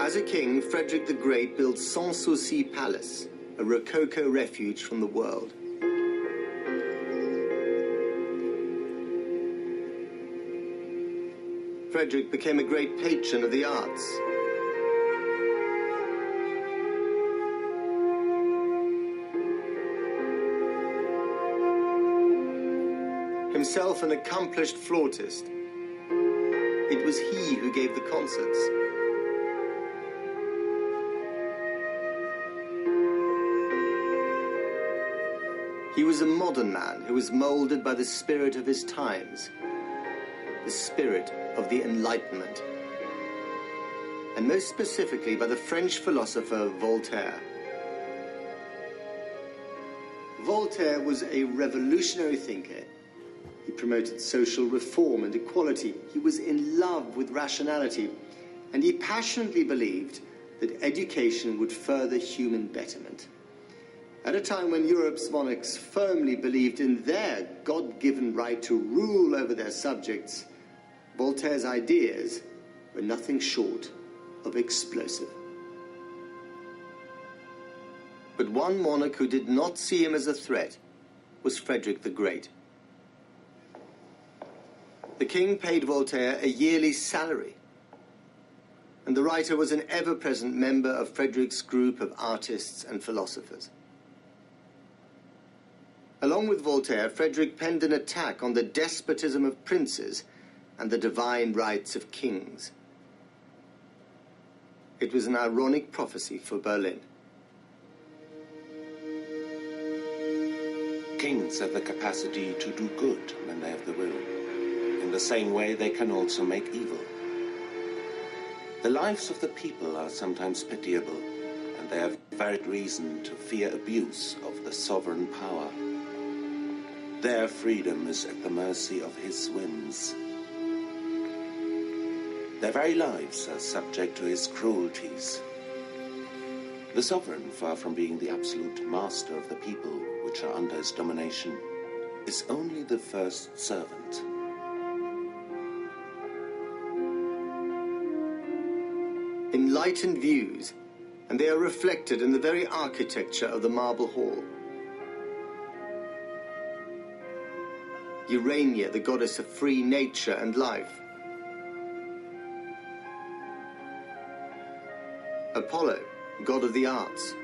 As a king, Frederick the Great built Sanasouzi Palace, a Rococo refuge from the world. Frederick became a great patron of the arts. Himself an accomplished flautist, it was he who gave the concerts. He was a modern man who was molded by the spirit of his times, the spirit of the Enlightenment, and most specifically by the French philosopher Voltaire. Voltaire was a revolutionary thinker. He promoted social reform and equality. He was in love with rationality, and he passionately believed that education would further human betterment. At a time when Europe's monarchs firmly believed in their God-given right to rule over their subjects, Voltaire's ideas were nothing short of explosive. But one monarch who did not see him as a threat was Frederick the Great. The king paid Voltaire a yearly salary, and the writer was an ever-present member of Frederick's group of artists and philosophers. Along with Voltaire, Frederick penned an attack on the despotism of princes and the divine rights of kings. It was an ironic prophecy for Berlin. Kings have the capacity to do good when they have the will. In the same way, they can also make evil. The lives of the people are sometimes pitiable, and they have varied reason to fear abuse of the sovereign power. Their freedom is at the mercy of his whims. Their very lives are subject to his cruelties. The sovereign, far from being the absolute master of the people which are under his domination, is only the first servant. Enlightened views, and they are reflected in the very architecture of the Marble Hall. Urania, the goddess of free nature and life. Apollo, god of the arts.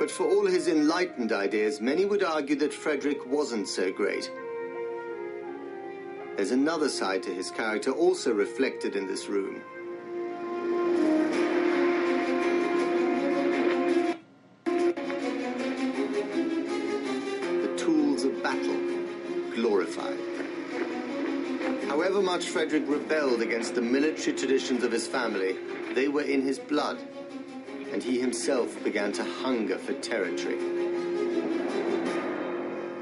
But for all his enlightened ideas, many would argue that Frederick wasn't so great. There's another side to his character also reflected in this room. The tools of battle, glorified. However much Frederick rebelled against the military traditions of his family, they were in his blood, and he himself began to hunger for territory.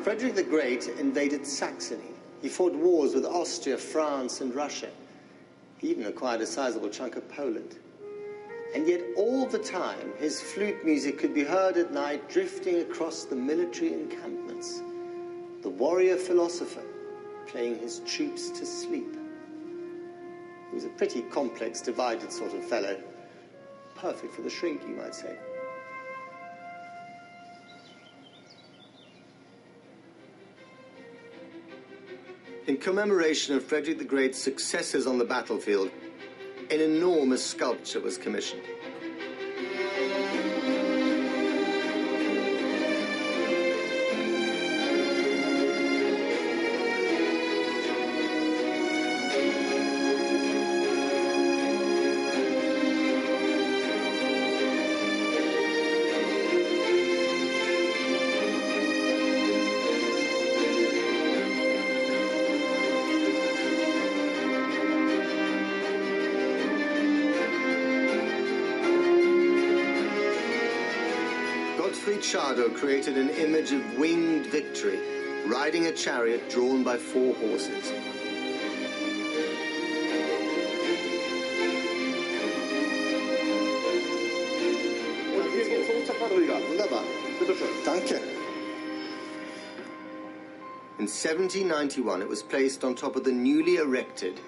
Frederick the Great invaded Saxony. He fought wars with Austria, France, and Russia. He even acquired a sizable chunk of Poland. And yet all the time, his flute music could be heard at night drifting across the military encampments. The warrior philosopher playing his troops to sleep. He was a pretty complex, divided sort of fellow. Perfect for the shrink, you might say. In commemoration of Frederick the Great's successes on the battlefield, an enormous sculpture was commissioned. Created an image of winged victory, riding a chariot drawn by 4 horses. In 1791, it was placed on top of the newly erected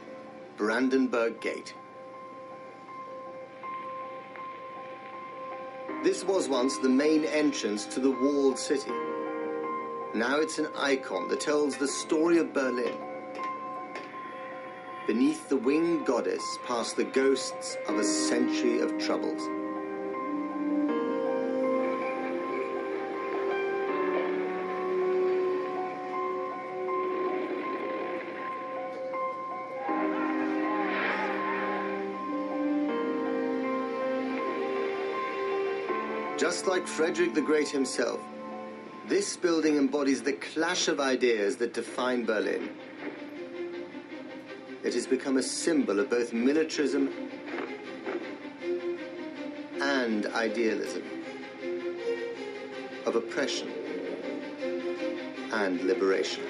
Brandenburg Gate. This was once the main entrance to the walled city. Now it's an icon that tells the story of Berlin. Beneath the winged goddess pass the ghosts of a century of troubles. Just like Frederick the Great himself, this building embodies the clash of ideas that define Berlin. It has become a symbol of both militarism and idealism, of oppression and liberation.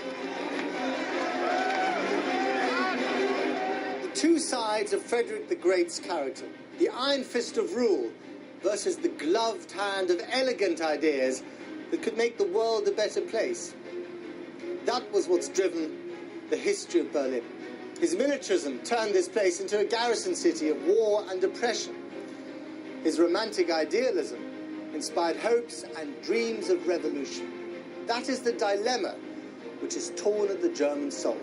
The two sides of Frederick the Great's character, the iron fist of rule versus the gloved hand of elegant ideas that could make the world a better place. That was what's driven the history of Berlin. His militarism turned this place into a garrison city of war and oppression. His romantic idealism inspired hopes and dreams of revolution. That is the dilemma which has torn at the German soul.